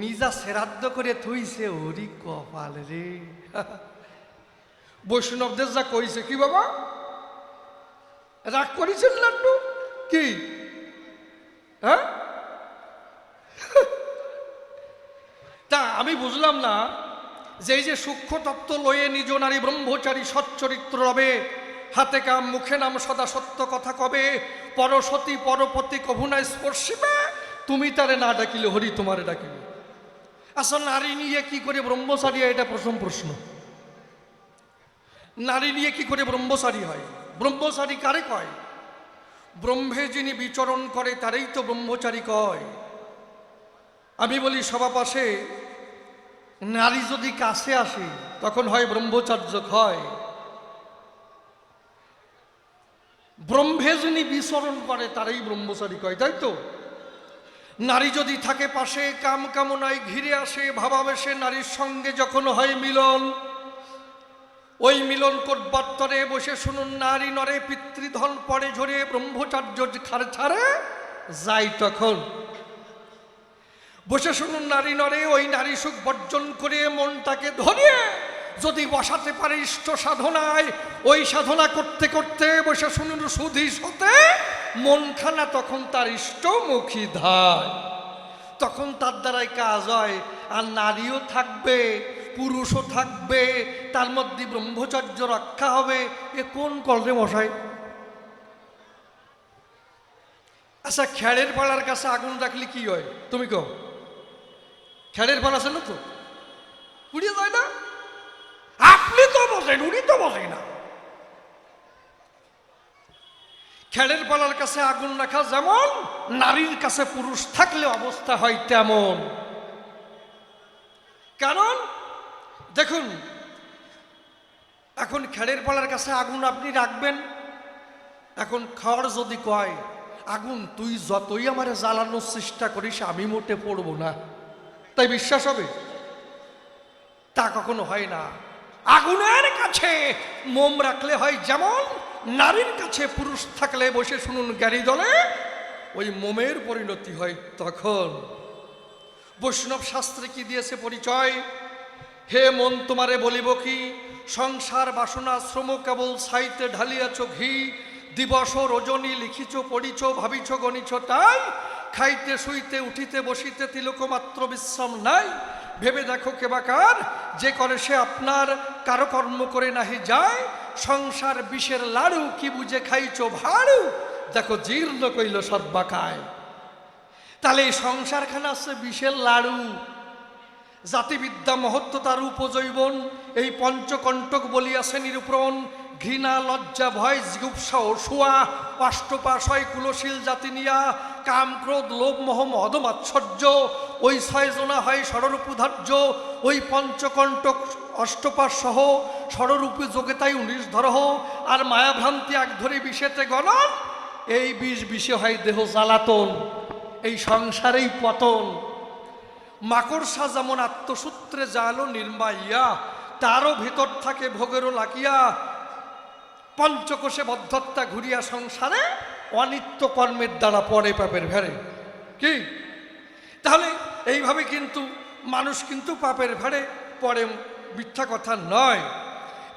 নিজা শ্রাদ্ধ করে থইছে হরি কপাল রে। বৈষ্ণবদের যা কইছে কি বাবা, রাগ করেছেন লাড্ডু কি? হ্যাঁ, তা আমি বুঝলাম না যে এই যে সূক্ষ্ম তত্ত্ব লয়ে নিজ নারী ব্রহ্মচারী সচ্চরিত্র রবে, হাতে কাম মুখে নাম সদা সত্য কথা কবে, পরসতী পরপতি কভুনা স্পর্শিবে, তুমি তারে না ডাকিলে হরি তোমারে ডাকিবে। আসলে নারী নিয়ে কি করে ব্রহ্মচারী হয়, এটা প্রথম প্রশ্ন। নারী নিয়ে কি করে ব্রহ্মচারী হয়? ব্রহ্মচারী কারে কয়? ব্রহ্মে যিনি বিচরণ করে তারেই তো ব্রহ্মচারী কয়। আমি বলি সবা পাশে নারী যদি কাছে আসে তখন হয় ব্রহ্মচার্য হয়। ব্রহ্মে যিনি বিচরণ করে তারাই ব্রহ্মচারী কয়, তাই তো? নারী যদি থাকে পাশে, কাম কামনায় ঘিরে আসে, ভাবাবেশে নারীর সঙ্গে যখন হয় মিলন, ওই মিলন কোটবাত্তরে বসে শুনুন নারী নরে পিতৃধন পড়ে ঝরে, ব্রহ্মচার্য খার ছাড়ে যায় তখন। বসে শুনুন নারী নরে, ওই নারী সুখ বর্জন করে মনটাকে ধরিয়ে যদি বসাতে পারে ইষ্ট সাধনায়, ওই সাধনা করতে করতে বসে শুনুন সুধী সতে মনখানা তখন তার ইষ্টমুখী ধায়, তখন তার দ্বারাই কাজ হয়। আর নারীও থাকবে, পুরুষও থাকবে, তার মধ্যে ব্রহ্মচর্য রক্ষা হবে। এ কোন কলরে মশাই? আচ্ছা, খেড়ের পাড়ার কাছে আগুন রাখলে কি হয় তুমি কও? খেড়ের পাড়া আছে না তো, পুড়িয়ে যায় না? আপনি তো বসেন, উনি তো বসে না। খেড়ের পাড়ার কাছে আগুন রাখা যেমন, নারীর কাছে পুরুষ থাকলে অবস্থা হয় তেমন। কারণ দেখুন, এখন খেড়ের পাড়ার কাছে আগুন আপনি রাখবেন, এখন খড় যদি কয় আগুন তুই যতই আমারে জ্বালানোর চেষ্টা করিস আমি মোটে পড়বো না, তাই বিশ্বাস হবে? তা কখনো হয় না। আগুনের কাছে মোম রাখলে হয় যেমন, নারীর কাছে পুরুষ থাকলে বসে শুনুন গাড়ি দলে ওই মোমের পরিণতি হয় তখন। বৈষ্ণব শাস্ত্রে কি দিয়েছে পরিচয়? হে মন তোমারে বলিব কি, সংসার বাসনা শ্রম কেবল সাইতে ঢালিয়াছ ঘি, দিবস রজনী লিখিছ পড়িছ ভাবিছ গণিছ তাই, খাইতে শুইতে উঠিতে বসিতে তিলক মাত্র বিশ্রাম নাই, ভেবে দেখো কেবাকার যে করে সে আপনার, কারো কর্ম করে নাহি যায়, সংসার বিষের লাড়ু কি বুঝে খাইছ ভাড়ু, দেখো জীর্ণ কইল সর্বাকায়। তাহলে এই সংসারখানা আছে বিষের লাড়ু। জাতিবিদ্যা মহত্ব তার উপজৈবন, এই পঞ্চকণ্টক বলিয়াছে নিরূপণ, ঘৃণা লজ্জা ভয় জিগুপ্সা অসুয়া, অষ্টপাশয় কুলশীল জাতি নিয়া, কাম ক্রোধ লোভ মোহ মদ মাৎসর্য, ওই ছয়জনা হয় ষড়রূপধার্য, ওই পঞ্চকণ্টক অষ্টপাশ সহ ষড়রূপী যোগেতাই 19 ধরহ, আর মায়াভ্রান্তি এক ধরে বিষেতে গণন, এই বিষ বিষে হয় দেহ জ্বালাতন, এই সংসারেই পতন। মাকড়সা যেমন আত্মসূত্রে জালো নির্মাইয়া, তারও ভিতর থাকে ভোগেরও লাকিয়া, পঞ্চকোষে বদ্ধত্তা ঘুরিয়া সংসারে, অনিত্য কর্মের দ্বারা পড়ে পাপের ভেড়ে। কি তাহলে এইভাবে কিন্তু মানুষ কিন্তু পাপের ভেড়ে পড়ে, মিথ্যা কথা নয়।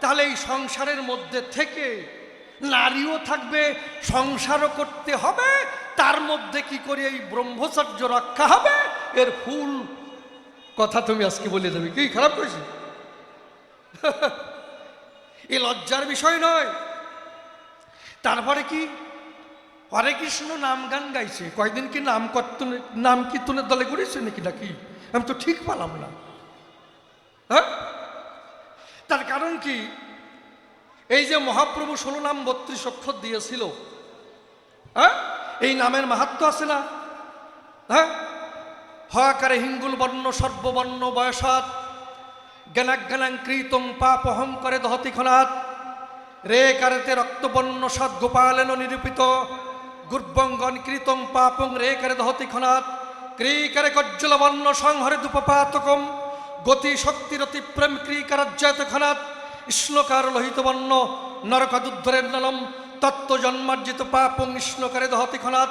তাহলে এই সংসারের মধ্যে থেকে নারীও থাকবে, সংসারও করতে হবে, তার মধ্যে কি করে এই ব্রহ্মচর্য রক্ষা হবে, এর ফুল কথা তুমি আজকে বলে দেবে। কি খারাপ করেছি? এ লজ্জার বিষয় নয়। তারপরে কি হরে কৃষ্ণ নাম গান গাইছে, কয়দিন কি নাম কীর্তনের দলে ঘুরেছে নাকি নাকি আমি তো ঠিক পালাম না। হ্যাঁ, তার কারণ কি? এই যে মহাপ্রভু 16 নাম 32 অক্ষর দিয়েছিল, হ্যাঁ, এই নামের মাহাত্ম্য আছে না? হ্যাঁ, হকারে হিঙ্গুল বর্ণ সর্ববর্ণ বয়সাত, জ্ঞানাজ্ঞানাং কৃতং পাপ অহং করে দহতি খনাত, রে কারেতে রক্তবর্ণ সৎ গোপালেন নিরূপিত, গুর্বঙ্গন কৃতং পাপং রে কারে দহতি খনাত, ক্রিকারে কজ্জল বর্ণ সংহরে দুপপাতকম, গতি শক্তিরতি প্রেম ক্রিকারাজ্যাত খনাত, শ্লোকার লোহিত বর্ণ নরকাদুদ্ধরের নলম, তত্ত্ব জন্মার্জিত পাপং শ্লোকারে দহতি খনাত,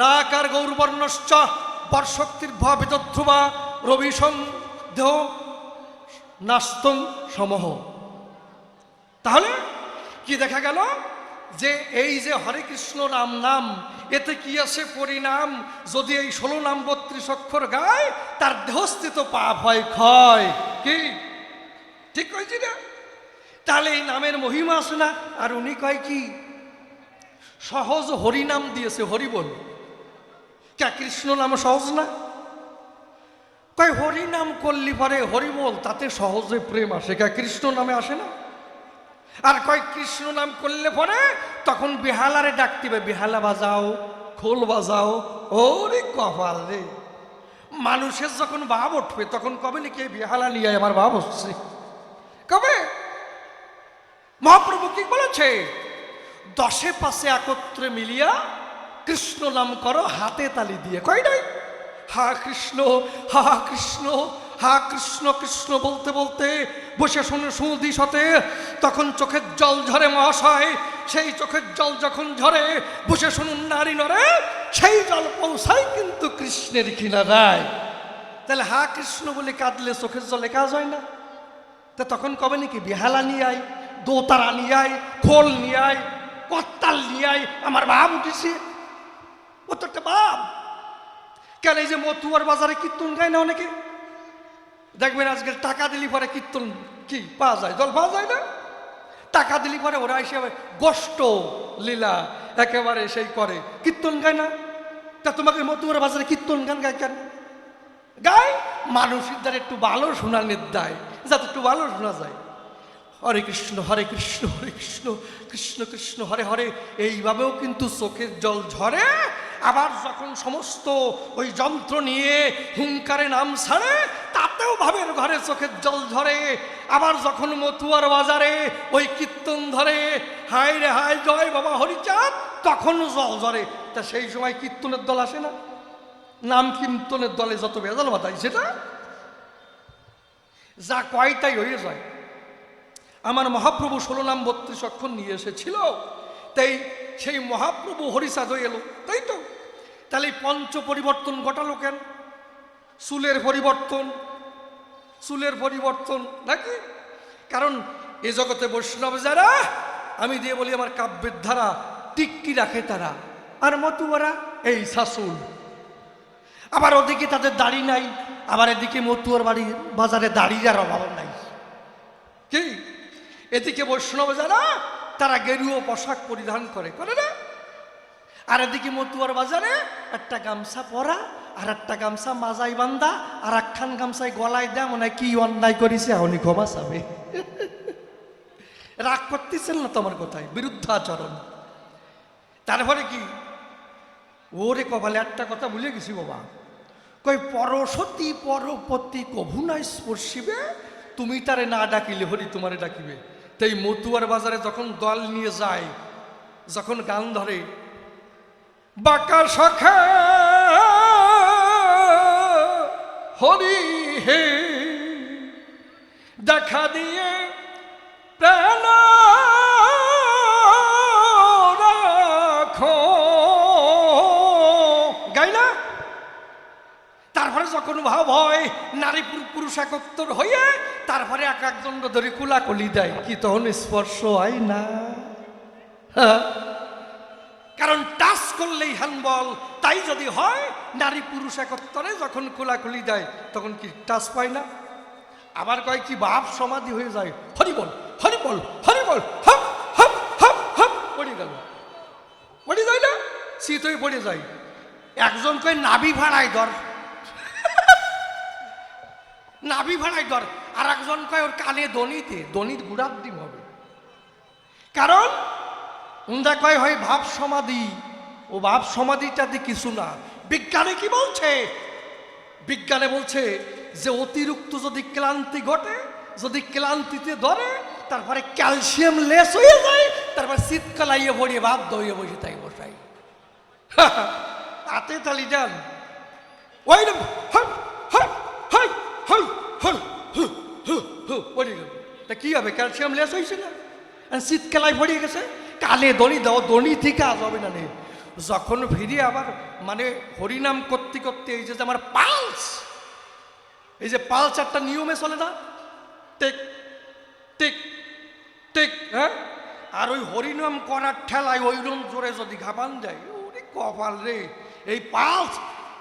রাকার গৌরবর্ণশ্চ বর্শক্তির ভাবিত ধ্রুবা, রবিশং দেহ নাস্তং সমহ। তাহলে কি দেখা গেল যে এই যে হরে কৃষ্ণ রাম নাম, এতে কি আছে পরিণাম? যদি এই 16 নাম 32 অক্ষর গায়, তার দেহস্থিত পাপ হয় ক্ষয়। কি ঠিক কইছি না? তাহলে এই নামের মহিমা আছে না? আর উনি কয় কি সহজ হরিনাম দিয়েছে, হরি বল। কে কৃষ্ণ নাম সহজ না? কয় হরিনাম করলি পরে হরি বল, তাতে সহজে প্রেম আসে। কে কৃষ্ণ নামে আসে না? আর কয় কৃষ্ণ নাম করলে পরে তখন বেহালারে ডাক দিবে, বেহালা বাজাও, খোল বাজাও। ওরে কপাল রে! মানুষের যখন ভাব উঠবে তখন কবে নাকি বেহালা নিয়ে আমার ভাব হচ্ছে কবে? মহাপ্রভু কি বলেছে? 10 পাশে একত্রে মিলিয়া কৃষ্ণ নাম করো হাতে তালি দিয়ে। কয় নাই হা কৃষ্ণ, হা কৃষ্ণ, হা কৃষ্ণ কৃষ্ণ বলতে বলতে বসে শুনে সুদি সাথে তখন চোখের জল ঝরে মহাশয়। সেই চোখের জল যখন ঝরে বসে শুনুন নারী নরে, সেই জল পৌঁছায় কিন্তু কৃষ্ণের কিনারায়। তাহলে হা কৃষ্ণ বলে কাঁদলে চোখের জলে কাজ হয় না? তা তখন কবে নাকি বেহালা নিয়ে আয়, দোতারা নিয়ে আয়, খোল নিয়ে আয়, কত্তাল নিয়ে আয়, আমার ভাব উঠেছে। ও তো একটা ভাব। কেন এই যে মতুয়ার বাজারে কীর্তন গায় না অনেকে, দেখবেন আজকে টাকা দিলি পরে কীর্তন কি পাওয়া যায়, দল পাওয়া যায় না? টাকা দিলি পরে ওরা হিসেবে গোষ্ঠ লীলা একেবারে সেই করে, কীর্তন গায় না? তা তোমাকে মতুয়ার বাজারে কীর্তন গান গায় কেন? গায় মানুষের দ্বারা একটু ভালো শোনানোর দায়, যাতে একটু ভালো শোনা যায়। হরে কৃষ্ণ হরে কৃষ্ণ, হরে কৃষ্ণ কৃষ্ণ কৃষ্ণ হরে হরে, এইভাবেও কিন্তু চোখের জল ঝরে। আবার যখন সমস্ত ওই যন্ত্র নিয়ে হুঙ্কারে নাম ছাড়ে, তাতেও ভাবের ঘরে চোখের জল ঝরে। আবার যখন মতুয়ার বাজারে ওই কীর্তন ধরে, হায় রে হায় জয় বাবা হরিচাঁদ, তখন জল ঝরে। তা সেই সময় কীর্তনের দল আসে না? নাম কীর্তনের দলে যত বেজাল বাতাই, সেটা যা কয়টাই হয়ে যায়। আমার মহাপ্রভু 16 নাম 32 অক্ষর নিয়ে এসেছিল, তাই সেই মহাপ্রভু হরিচাঁদ হয়ে এলো, তাই তো? তাহলে পঞ্চ পরিবর্তন ঘটালো কেন? চুলের পরিবর্তন, চুলের পরিবর্তন নাকি? কারণ এ জগতে বৈষ্ণব যারা, আমি দিয়ে বলি আমার কাব্যের ধারা, টিক্কি রাখে তারা। আর মতুয়ারা এই শাসুল। আবার ওদিকে তাদের দাড়ি নাই, আবার এদিকে মতুয়ার বাড়ি বাজারে দাড়ির অভাব নাই। কি এদিকে বৈষ্ণব যারা, তারা গেরুয়া পোশাক পরিধান করে, করে না? আর এদিকে মতুয়ার বাজারে একটা গামছা পরা, আর একটা গামছা মাজাই বান্ধা, আর একখান গামছায় গলায় দেয়, মনে হয় কি অন্যায় করেছে এখনই ক্ষমা চাবে। রাগ করতেছেন না তোমার কথায়? বিরুদ্ধাচরণ। তারপরে কি ওরে কপালে একটা কথা ভুলে গেছি বাবা, কই পরসতী পরপতি কভু নাই স্পর্শিবে, তুমি তারে না ডাকিলে হরি তোমারে ডাকিবে। তাই মতুয়ার বাজারে যখন দল নিয়ে যায়, যখন গান ধরে, বাঁকা সখা হরি হে দেখা দিয়ে প্রাণ রাখো, গাই না? তারপরে যখন ভাব হয় নারী পুরুষ একত্র হইয়া, তারপরে এক একজন ধরে কুলাকুলি দেয়, কি তখন স্পর্শ হয় না? কারণ টাচ করলেই হ্যান্ডবল। তাই যদি হয় নারী পুরুষ একত্রে যখন কুলাকুলি দেয়, তখন কি টাচ পায় না? আবার কয় কি ভাব সমাধি হয়ে যায়, হরি বল হরি বল হরি বল, হপ হপ হপ হপ পড়ে গেল, পড়ে যায় না? শীত হয়ে পড়ে যায়। একজন কয় নাভি ভাড়ায় ধর, নাভি ভাড়ায় ধর। আর একজন কয় ওর কানে দনিতে, দনির গুড়ার ডিম হবে। কারণ উন্দা কয় হয় ভাব সমাধি, ও ভাব সমাধিটাতে কিছু না। বিজ্ঞানে কি বলছে? বিজ্ঞানে বলছে যে অতিরিক্ত যদি ক্লান্তি ঘটে, যদি ক্লান্তিতে ধরে, তারপরে ক্যালসিয়াম লেস হয়ে যায়, তারপর শীতকালাইয়ে ভরিয়ে ভাব দইয়ে বসে তাই বসাই হাতে তালি যান ওই পড়ে গেল। তা কি হবে? ক্যালসিয়াম লেস হয়েছে না, শীতকালায় ভরিয়ে গেছে। কালে দড়ি দাও, দড়ি থেকে আজ হবে না। যখন ফিরে আবার মানে হরিনাম করতে করতে এই যে আমার পালস, এই যে পালস একটা নিয়মে চলে না, টেক টেক টেক, হ্যাঁ, আর ওই হরিনাম করার ঠেলায় ওইরকম জোরে যদি ঘাপান যায়, ওরে কপাল রে, এই পালস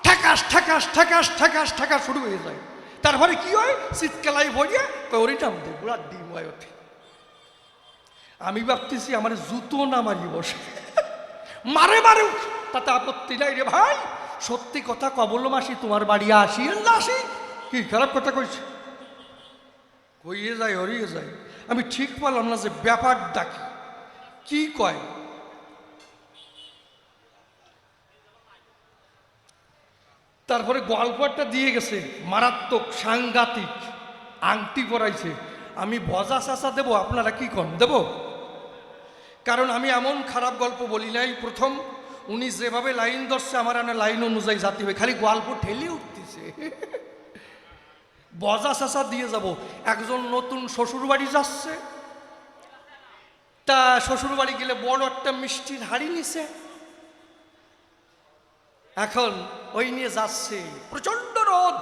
ঠেকাস ঠেকাস ঠেকাস ঠেকাস ঠেকাস শুরু হয়ে যায়। তারপরে কি হয়, শীতকালাই ভরিয়ে হরিনাম দেয়, বুড়ার ডিম হয় ওঠে। আমি ভাবতেছি আমার জুতো না মারি বসে, মারে মারে তাতে আপত্তি নাই রে ভাই। সত্যি কথা কবল মাসি তোমার বাড়ি আসি না আসি, কি খারাপ কথা কইছে, কইয়ে যায় হরিয়ে যায়। আমি ঠিক পারলাম না যে ব্যাপারটা কি কয়। তারপরে গল্পটা দিয়ে গেছে মারাত্মক সাংঘাতিক, আংটি পরাইছে। আমি ভজা চাষা দেবো, আপনারা কি কন দেব? কারণ আমি এমন খারাপ গল্প বলি নাই। প্রথম উনি যেভাবে লাইন ধরছে আমার লাইন অনুযায়ী জাতি হবে, খালি গল্প ঠেলে উঠতেছে। বজা চাষা দিয়ে যাব। একজন নতুন শ্বশুর বাড়ি যাচ্ছে, তা শ্বশুর বাড়ি গেলে বড় একটা মিষ্টির হাড়ি নিছে। এখন ওই নিয়ে যাচ্ছে, প্রচন্ড রোদ,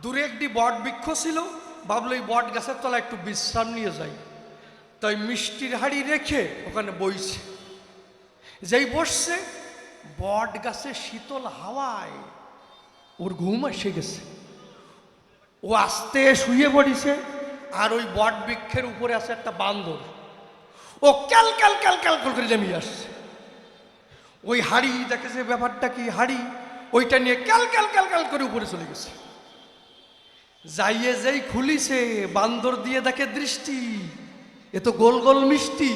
দূরে একটি বট বৃক্ষ ছিল, ভাবলো এই বট গাছের তলায় একটু বিশ্রাম নিয়ে যাই, তাই মিষ্টির হাড়ি রেখে ওখানে বইছে। যেই বসছে, বট গাছে শীতল হাওয়ায় ওর ঘুম এসে গেছে। ও আস্তে শুয়ে পড়িছে, আর ওই বট বৃক্ষের উপরে আছে একটা বান্দর, ও ক্যাল ক্যাল ক্যাল ক্যাল করে নেমে আসছে। ওই হাড়ি দেখেছে ব্যাপারটা কি, হাড়ি ওইটা নিয়ে ক্যাল ক্যাল ক্যাল ক্যাল করে উপরে চলে গেছে। যাইয়ে যেই খুলিছে, বান্দর দিয়ে দেখে দৃষ্টি, এ তো গোল গোল মিষ্টি,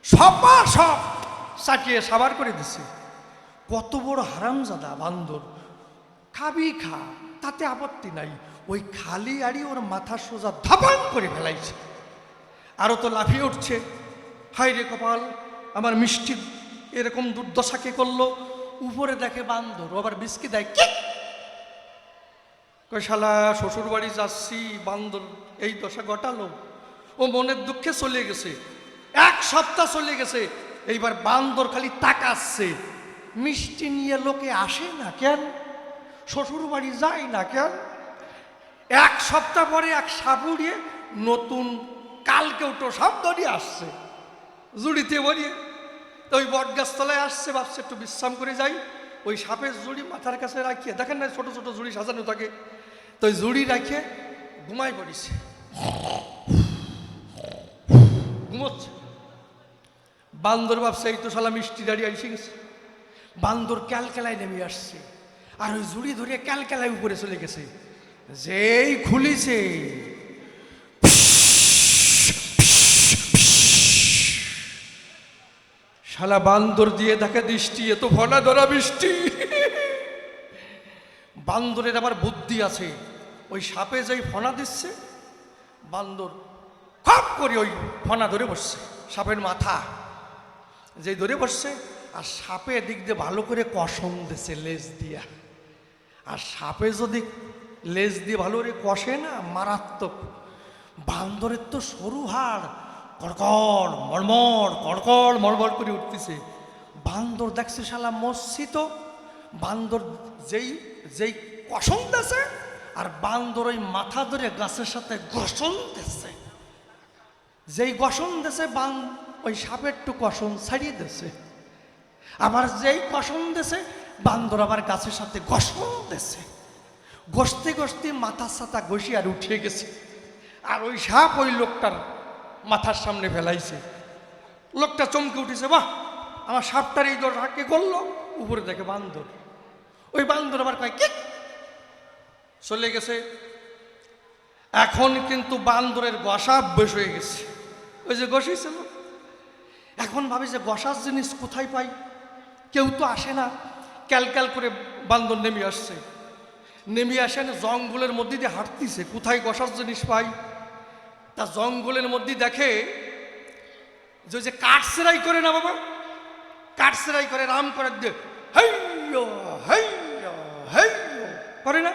সব চাটিয়ে সাবার করে দিছে। কত বড় হারামজাদা বান্দর, খাবি খা, তাতে আপত্তি নাই। ওই খালি আড়ি ওর মাথা সোজা ধাপান করে ফেলাইছে। আরও তো লাফিয়ে উঠছে, হাই রে কপাল, আমার মিষ্টি এরকম দুর্দশাকে করলো। উপরে দেখে বান্দর, আবার বিস্কি দেয়, কি কই শালা শ্বশুর বাড়ি যাচ্ছি, বান্দর এই দশা ঘটালো। ও মনের দুঃখে চলে গেছে, 1 সপ্তাহ চলে গেছে। এইবার বান্দর খালি তাকাচ্ছে, মিষ্টি নিয়ে লোকে আসে না কেন, শ্বশুর বাড়ি যায় না কেন। 1 সপ্তাহ পরে এক সাপুড়িয়ে নতুন কালকে উঠো সব দড়িয়ে আসছে, জুড়িতে বলিয়ে। তো ওই বট গাছতলায় আসছে, ভাবছে একটু বিশ্রাম করে যাই। ওই সাপের জুড়ি মাথার কাছে রাখিয়ে, দেখেন না ছোট ছোট জুড়ি সাজানো থাকে, তো ওই জুড়ি রাখিয়ে ঘুমাই পড়িছে, ঘুমোচ্ছে। বান্দর ভাবছে এই তো শালা মিষ্টি দাঁড়িয়ে এসে গেছে। বান্দর ক্যালকেলায় নেমে আসছে, আর ওই জুড়ি ধরে ক্যালকেলায় উপরে চলে গেছে। যেই খুলিছে, শালা বান্দর দিয়ে দেখে দৃষ্টি, এ তো ভনা ধরা বৃষ্টি। বান্দরের আবার বুদ্ধি আছে, ওই সাপে যেই ফনা দিচ্ছে, বান্দর খপ করে ওই ফনা ধরে বসছে, সাপের মাথা যেই ধরে বসছে। আর সাপে দিক দিয়ে ভালো করে কষম দিছে লেজ দিয়া। আর সাপে যদি লেজ দিয়ে ভালো করে কষে না, মারাত্মক। বান্দরের তো সরু হাড়, কড়কড় মড়মড় কড়কড় মড়মড় করে উঠতেছে। বান্দর দেখছে শালা মসজিদ, বান্দর যেই যেই কষম দিছে, আর বান্দর ওই মাথা ধরে গাছের সাথে ঘষণ দিচ্ছে। যেই ঘষণ দিছে, ওই সাপের একটু কষণ ছাড়িয়ে দিছে। আবার যেই কষণ দিছে, বান্দর আবার গাছের সাথে ঘষণ দিছে। ঘষতে ঘষতে মাথার সাথা ঘষি আর উঠে গেছে। আর ওই সাপ ওই লোকটার মাথার সামনে ফেলাইছে। লোকটা চমকে উঠেছে, বাহ, আমার সাপটার এই দরকে করলো। উপরে দেখে বান্দর, ওই বান্দর আবার কয় কি, চলে গেছে। এখন কিন্তু বান্দরের গসা অভ্যেস হয়ে গেছে, ওই যে গসিয়েছিল। এখন ভাবে যে গসার জিনিস কোথায় পাই, কেউ তো আসে না। ক্যালক্যাল করে বান্দর নেমে আসছে, নেমে আসেন জঙ্গলের মধ্যে দিয়ে হাঁটতেছে, কোথায় গসার জিনিস পাই। তা জঙ্গলের মধ্যে দেখে যে কাঠ সেরাই করে না বাবা, কাঠ সেরাই করে, রাম করে দিয়ে হাইয়ো হাইয়ো হাইয়ো করে না।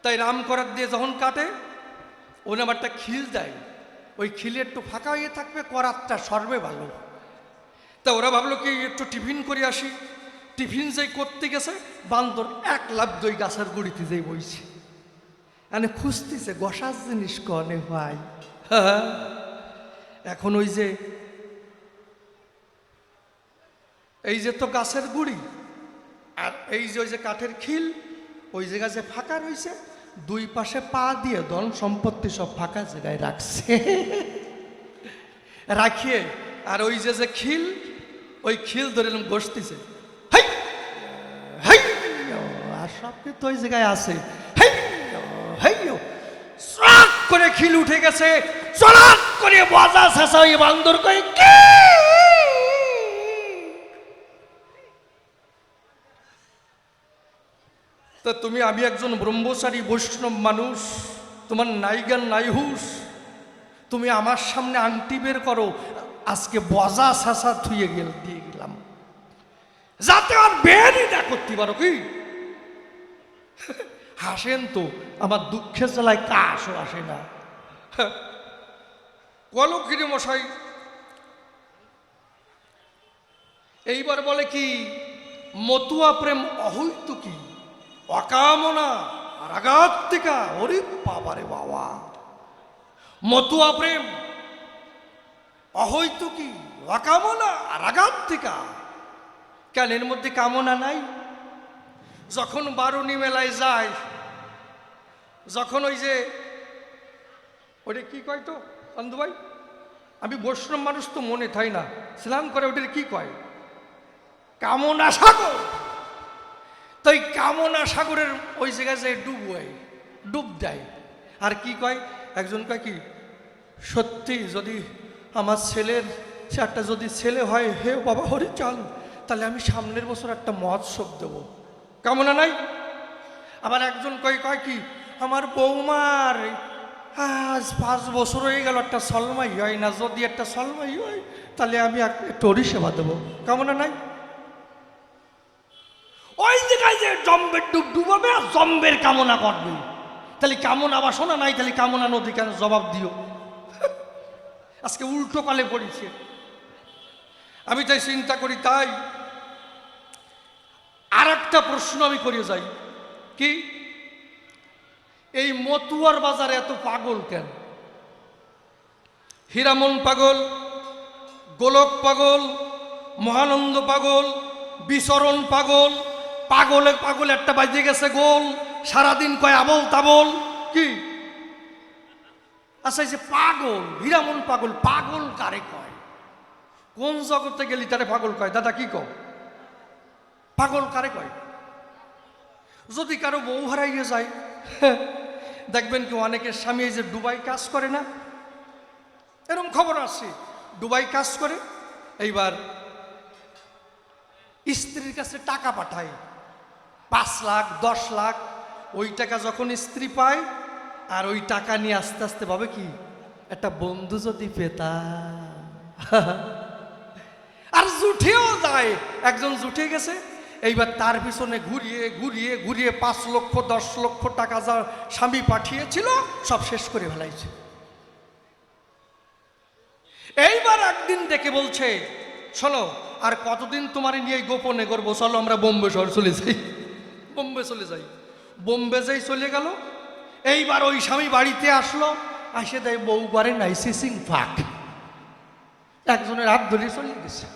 তাই রাম করার দিয়ে যখন কাটে, ও নামারটা খিল দেয়, ওই খিলে একটু ফাঁকা হয়ে থাকবে, করাতটা সর্বে ভালো। তা ওরা ভাবলো কি একটু টিফিন করে আসি। টিফিন যেই করতে গেছে, বান্দর এক লাফ দই গাছের গুড়িতে যেই বইছে, মানে খুঁজতেছে গসার জিনিস কনে ভাই। এখন ওই যে এই যে তো গাছের গুড়ি, আর এই যে ওই যে কাঠের খিল, ওই জায়গা যে ফাঁকা রয়েছে, দুই পাশে পা দিয়ে ধন সম্পত্তি সব ফাঁকা জায়গায় রাখছে। রাখিয়ে আর ওই যে যে খিল, ওই খিল ধরে বসতেছে, আর সব কিন্তু ওই জায়গায় আছে। করে খিল উঠে গেছে, চলাক করে বাজা শেষা ওই বান্দর কয় কি। তা তুমি, আমি একজন ব্রহ্মচারী বৈষ্ণব মানুষ, তোমার নাই জ্ঞান নাই হুঁশ, তুমি আমার সামনে আংটি বের করো, আজকে বজা শাসা থুয়ে দিয়ে গেলাম, যাতে আর বেরই না করতে পারো কি। হাসেন তো, আমার দুঃখের জ্বালায় কাশও আসে না। কলকিরে মশাই এইবার বলে কি, মতুয়া প্রেম অহৈতু কি, অকামনা রাগাত্মিকা। ওরে বাবারে বাবা, মতুয়া প্রেম অহৈতু কি, অকামনা রাগাত্মিকা। কেন এর মধ্যে কামনা নাই? যখন বারুণী মেলায় যায়, যখন ওই যে ওটা কি কয় তো অন্ধু ভাই, আমি বৈষ্ণব মানুষ তো মনে থাই না, স্নান করে ওটার কি কয়, কামনা সাগর। তো এই কামনা সাগরের ওই জায়গায় যে ডুব দেয়, আর কি কয়, একজন কয় কি, সত্যি যদি আমার ছেলের একটা যদি ছেলে হয়, হে বাবা হরিচাঁদ, তাহলে আমি সামনের বছর একটা মহোৎসব দেব। কামনা নাই? আবার একজন কয় কি, আমার বৌমার আজ 5 বছর হয়ে গেল, একটা সলমাই হয় না, যদি একটা সলমাই হয় তাহলে আমি একটা পরিষেবা দেবো। কামনা নাই? ওই জায়গায় যে জম্বের ডুবাবে আর জম্বের কামনা করবে, তাহলে কামনা বাসনা নাই, তাহলে কামনা নদী কেন? জবাব দিও। আজকে উল্টো কালে পড়েছে। আমি তাই চিন্তা করি, তাই আর একটা প্রশ্ন আমি করে যাই, কি এই মতুয়ার বাজারে এত পাগল কেন? হীরামন পাগল, গোলক পাগল, মহানন্দ পাগল, বিচরণ পাগল, পাগলে পাগল একটা বাজে গেছে গোল, সারাদিন কয় আবল তাবল। কি আচ্ছা, এই যে পাগল, হীরামন পাগল, পাগল কারে কয়? কোন জগতে গেলি তারে পাগল কয়? দাদা কি কও, পাগল কারে কয়? যদি কারো বউ হারাইয়ে যায়, দেখবেন কি অনেকের স্বামী এই যে দুবাই কাজ করে না, এরকম খবর আসছে, দুবাই কাজ করে, এইবার স্ত্রীর কাছে টাকা পাঠায় 5 লাখ 10 লাখ। ওই টাকা যখন স্ত্রী পায়, আর ওই টাকা নিয়ে আস্তে আস্তে ভাবে কি, একটা বন্ধু যদি পেতাম। আর জুঠেও যায়, একজন জুঠে গেছে, এইবার তার পিছনে ঘুরিয়ে ঘুরিয়ে ঘুরিয়ে 5 লক্ষ 10 লক্ষ টাকা যা স্বামী পাঠিয়েছিল সব শেষ করে ফেলাইছে। এইবার একদিন ডেকে বলছে, শোনো, আর কতদিন তোমার নিয়ে গোপনে করবো, চলো আমরা বোম্বে শহর চলে যাই। বোম্বে চলে যাই। বোম্বে যাই চলে গেল। এইবার ওই স্বামী বাড়িতে আসলো, আসে দেয় বউ করে নাই সিসিং ফাঁক, একজনের হাত ধরে চলে গেছে।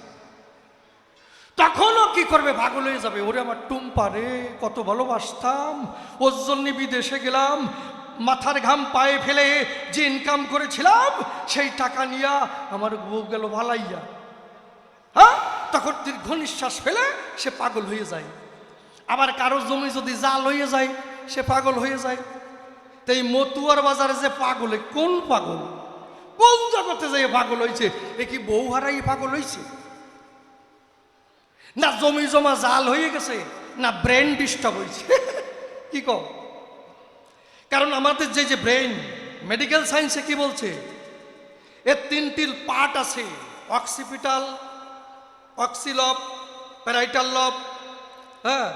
তখনও কি করবে, পাগল হয়ে যাবে, ওরে আমার টুম্পা রে, কত ভালোবাসতাম, ওর জন্য বিদেশে গেলাম, মাথার ঘাম পায়ে ফেলে যে ইনকাম করেছিলাম, সেই টাকা নিয়ে আমার বউ গেল ভালাইয়া। হ্যাঁ, তখন দীর্ঘ নিঃশ্বাস ফেলে সে পাগল হয়ে যায়। আবার কারো জমি যদি জাল হয়ে যায়, সে পাগল হয়ে যায়। তো এই মতুয়ার বাজারে যে পাগলে, কোন পাগল, কোন জগতে যে পাগল হয়েছে? এ কি বউ হারাই পাগল হয়েছে, না জমি জমা জাল হয়ে গেছে, না ব্রেন ডিস্টার্ব হয়েছে? কি কও? কারণ আমাদের যে ব্রেন, মেডিকেল সায়েন্সে কি বলছে, এর 3টি পার্ট আছে, অক্সিপিটাল, অক্সিলব, প্যারাইটাল লব। হ্যাঁ,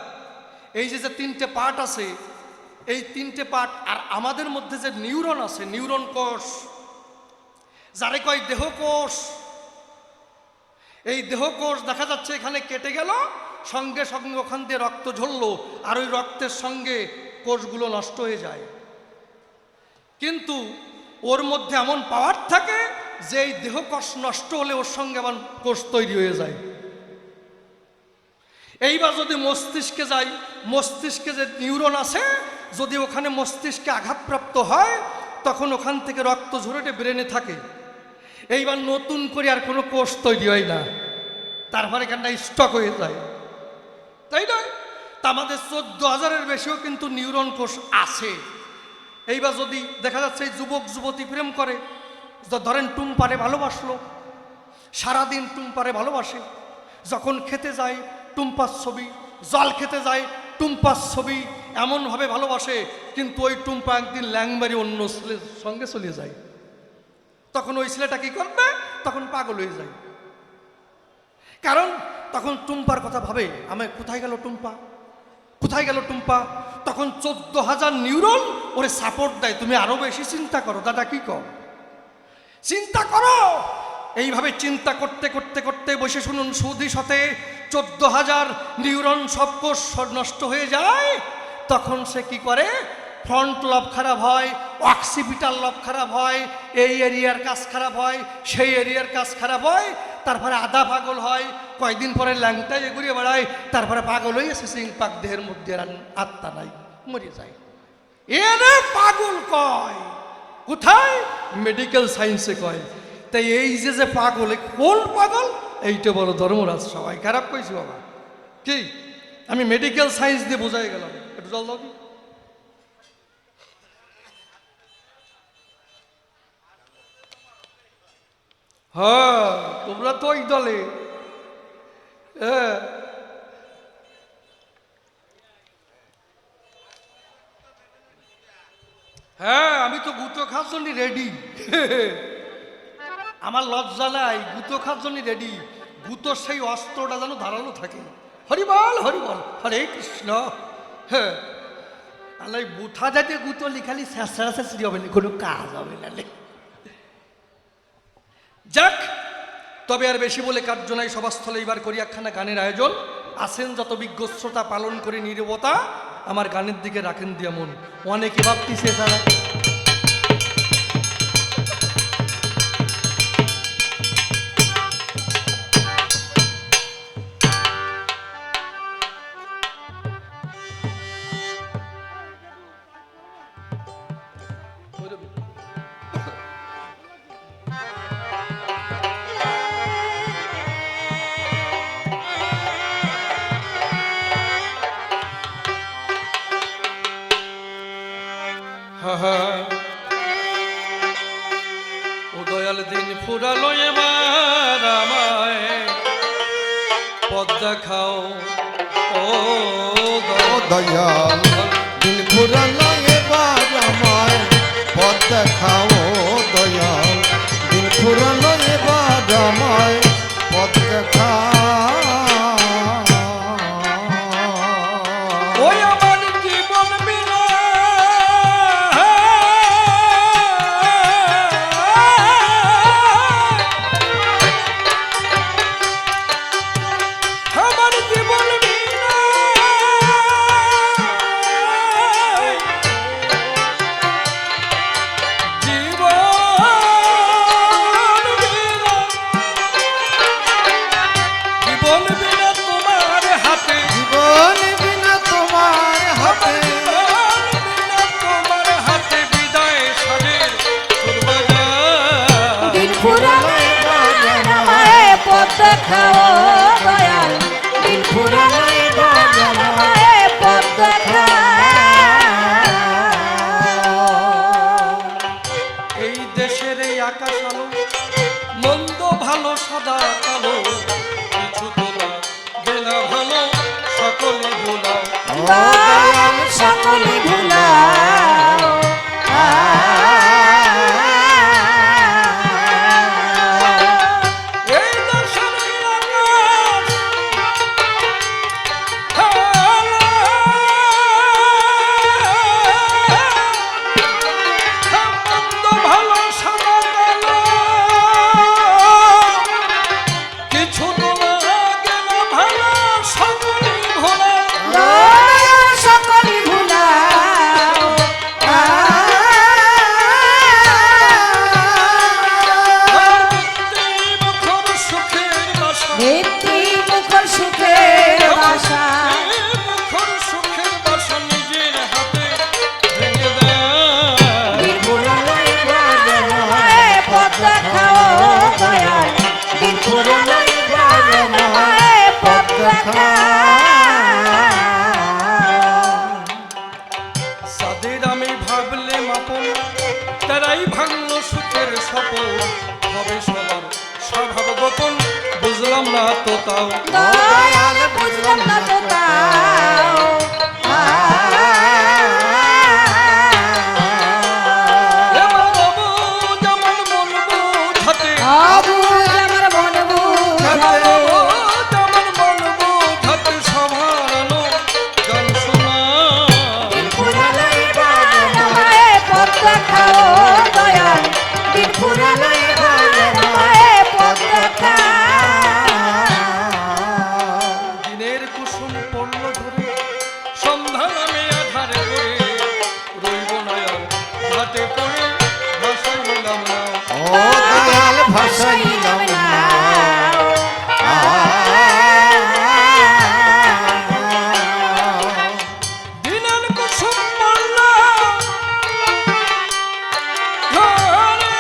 এই যে 3টে পার্ট আছে, এই 3টে পার্ট, আর আমাদের মধ্যে যে নিউরন আছে, নিউরন কোষ, যারে কয় দেহ কোষ, এই দেহ কোষ দেখা যাচ্ছে এখানে কেটে গেল, সঙ্গে সঙ্গে ওখান দিয়ে রক্ত ঝরলো, আর ওই রক্তের সঙ্গে কোষগুলো নষ্ট হয়ে যায়। কিন্তু ওর মধ্যে এমন পাওয়ার থাকে যে এই দেহ কোষ নষ্ট হলে ওর সঙ্গে আবার কোষ তৈরি হয়ে যায়। এইবার যদি মস্তিষ্কে যাই, মস্তিষ্কে যে নিউরন আছে, যদি ওখানে মস্তিষ্কে আঘাতপ্রাপ্ত হয় তখন ওখান থেকে রক্ত ঝরে ব্রেনে থাকে। এইবার নতুন করে আর কোনো কোষ তৈরি হয় না, তারপরে এখানটা স্টক হয়ে যায়, তাই নয়? তা আমাদের 14,000-এর বেশিও কিন্তু নিউরন কোষ আছে। এইবার যদি দেখা যাচ্ছে এই যুবক যুবতী প্রেম করে, ধরেন টুম্পারে ভালোবাসলো, সারাদিন টুম্পারে ভালোবাসে, যখন খেতে যায় টুম্পার ছবি, জল খেতে যায় টুম্পার ছবি, এমনভাবে ভালোবাসে, কিন্তু ওই টুম্পা একদিন ল্যাংবাড়ি অন্য ছেলের সঙ্গে চলে যায়, তখন ওই ছেলেটা কি করবে? তখন পাগল হয়ে যায়। কারণ তখন টুম্পার কথা ভাবে, আমি কোথায় গেল টুম্পা, কোথায় গেল টুম্পা। তখন 14,000 নিউরন ওরে সাপোর্ট দেয়, তুমি আরো বেশি চিন্তা করো দাদা, কি কর, চিন্তা করো। এইভাবে চিন্তা করতে করতে করতে বসে শুনুন, সুদী সাথে 14,000 নিউরন সব কোষ নষ্ট হয়ে যায়। তখন সে কি করে? ফ্রন্ট লব খারাপ হয়, অক্সিপিটাল লব খারাপ হয়, এই এরিয়ার কাজ খারাপ হয়, সেই এরিয়ার কাজ খারাপ হয়, তারপরে আধা পাগল হয়, কয়েকদিন পরে ল্যাংটায় ঘুরে বেড়ায়, তারপরে পাগল হয়ে সিং পাক দেহের মধ্যে আত্মা নাই, মরে যায়। এরে পাগল কয় কোথায়? মেডিকেল সায়েন্সে কয়। তাই এই যে পাগল, কোন পাগল? এইটা বলো ধর্মরাজ, সবাই খারাপ কইছি বাবা, কি আমি মেডিকেল সায়েন্স দিয়ে বোঝাই গেলাম। একটু জল দাও কি। হ্যাঁ, তোমরা তো ওই দলে। হ্যাঁ, আমি তো গুতো খাওয়ার জন্য রেডি। আমার লজ্জা নাই, গুতো খাওয়ার জন্য রেডি। গুতোর সেই অস্ত্রটা যেন ধারালো থাকে। হরিবল হরিবল, হরে কৃষ্ণ। হ্যাঁ, আল্লাহ বুথা যাতে গুতো লিখালি শেষড়া শেষড়ি হবে না, কোনো কাজ হবে না। যাক, তবে আর বেশি বলে কার্য নাই, সভাস্থলে এবার করি একখানা গানের আয়োজন। আসেন যত বিজ্ঞ শ্রোতা, পালন করে নীরবতা, আমার গানের দিকে রাখেন দিয়া মন। অনেকে ভাবতিছে তারা ও দয়াল দিন ফুরালো এবার আমায় পথ দেখাও। ও দয়াল দিন ফুরালো এবার আমায় পথ দেখাও। দয়াল দিন ফুরালো এবার আমায় পথ দেখাও। এই দেশের এই আকাশ আলো, মন্দ ভালো সাদা কালো, কিছু তোলা বেলা ভালো, সকলে ভোলা সকলে ভোলা। কিছু তোলা গেল ভালো, সকলে তাই ভাঙল সুখের শপথ হবে সবার স্বভাব গোপন বুঝলাম না তো তাও দয়াল বুঝলাম না তো তাও এবার বাবু যেমন মন বোঝাতে আবু আমার মন বুঝাতে যেমন মন বোঝাতে সবার আলো গান শোনা ফুরালো এবার আমায় পথ দেখাও দয়াল দিন ফুরালো এবার আমায় পথ দেখাও দিনের কুসুম পড়ল ধরে সন্ধ্যা নামে আধার করে রইব নয়ন ঘাটে পড়ে ভাষায় হইলাম না ও দয়াল ভাসাইলাম না দিনের কুসুম পড়ল ধরে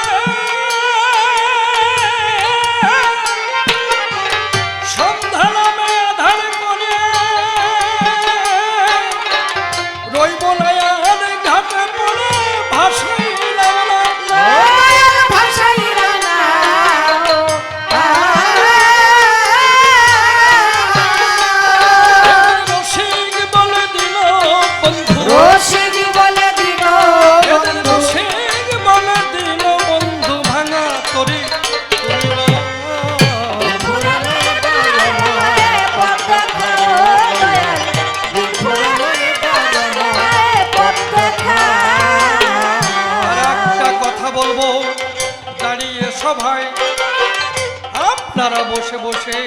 সন্ধ্যা নামে আধার করে রইব নয়ন ঘাটে পড়ে ভাষায় হইলাম না দয়াল ভাসাইলা না রসিক বলে দিল বন্ধু রসিক বলে দিল বন্ধু রসিক বলে দিল বন্ধু ভাঙা করি ফুরালো এবার আমায় পথ দেখাও দয়াল দিন ফুরালো এবার আমায় পথ দেখাও আর একটা কথা বলবো দাঁড়িয়ে সভায় আপনারা বসে বসে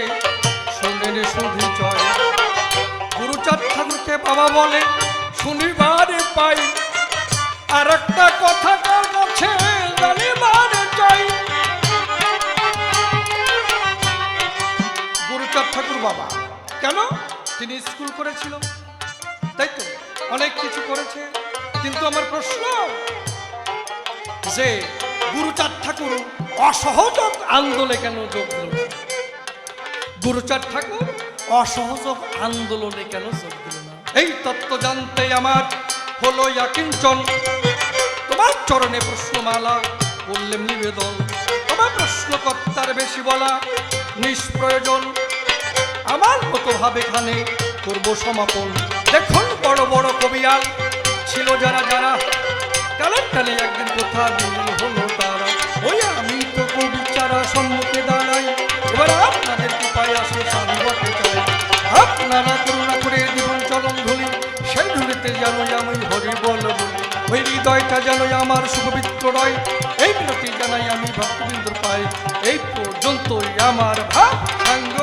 শুনেন শুধু চয় গুরুচাঁদ ঠাকুরকে বাবা বলে শুনিবারে পাই আর একটা কথা কার কাছে জানিবারে চাই গুরুচাঁদ ঠাকুর বাবা কেন তিনি স্কুল করেছিল তাই তো অনেক কিছু করেছে কিন্তু আমার প্রশ্ন যে গুরুচাঁদ ঠাকুর অসহযোগ আন্দোলনে কেন যোগ দিল না? গুরুচাঁদ ঠাকুর অসহযোগ আন্দোলনে কেন যোগ দিল না এই তত্ত্ব জানতে আমার হলো ইয়াকিঞ্চন তোমার চরণে প্রশ্নমালা করলেম নিবেদন তোমার প্রশ্নকর্তার বেশি বলা নিষ্প্রয়োজন আমার মতো ভাবে খানে করব সমাপন দেখুন বড় বড় কবিয়াল ছিল যারা যারা কালের টানে একদিন কোথা দিল হলো তারা ওই আমি তো কবিচারা সম্মুখে দাঁড়াই এবার আপনাদের কৃপায় আসে সাধুবাতে চাই আপনারা করুণা করে জীবন চলন ধুলি সেই ধুলিতে জানোই আমি হরি বল বলি ওই হৃদয়টা জানোই আমার সুপবিত্র রয় এই বিনতি জানাই আমি ভক্তবৃন্দ পাই এই পর্যন্তই আমার ভাব সাঙ্গ